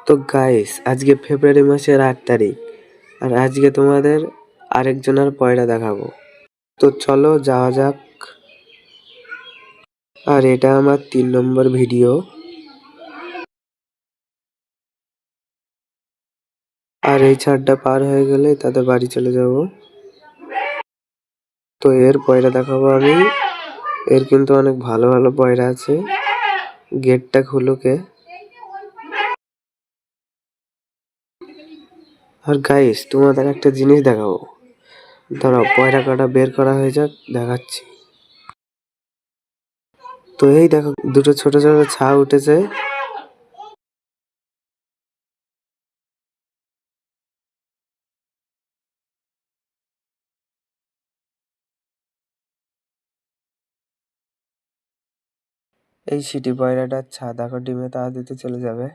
তো গাইস, আজকে ফেব্রুয়ারি মাসের 8 তারিখ, আর আজকে তোমাদের আরেকজনের পয়রা দেখাবো। তো চলো যাওয়া যাক। আর এটা আমার 3 নম্বর ভিডিও। আর এই ছাদটা পার হয়ে গেলে তাদের বাড়ি চলে যাব। তো এর পয়রা দেখাবো আমি। এর কিন্তু অনেক ভালো ভালো পয়রা আছে। গেটটা খুলুকে। আর গাইস, তোমাদের একটা জিনিস দেখাবো। দাঁড়াও, পয়রা কাটা বের করা হয়ে যাক, দেখাচ্ছি। তো এই দেখো, দুটো ছোট ছোট ছা উঠেছে। এই সিটি পয়রাটার ছা দেখো, ডিমে তা দিতে চলে যাবে।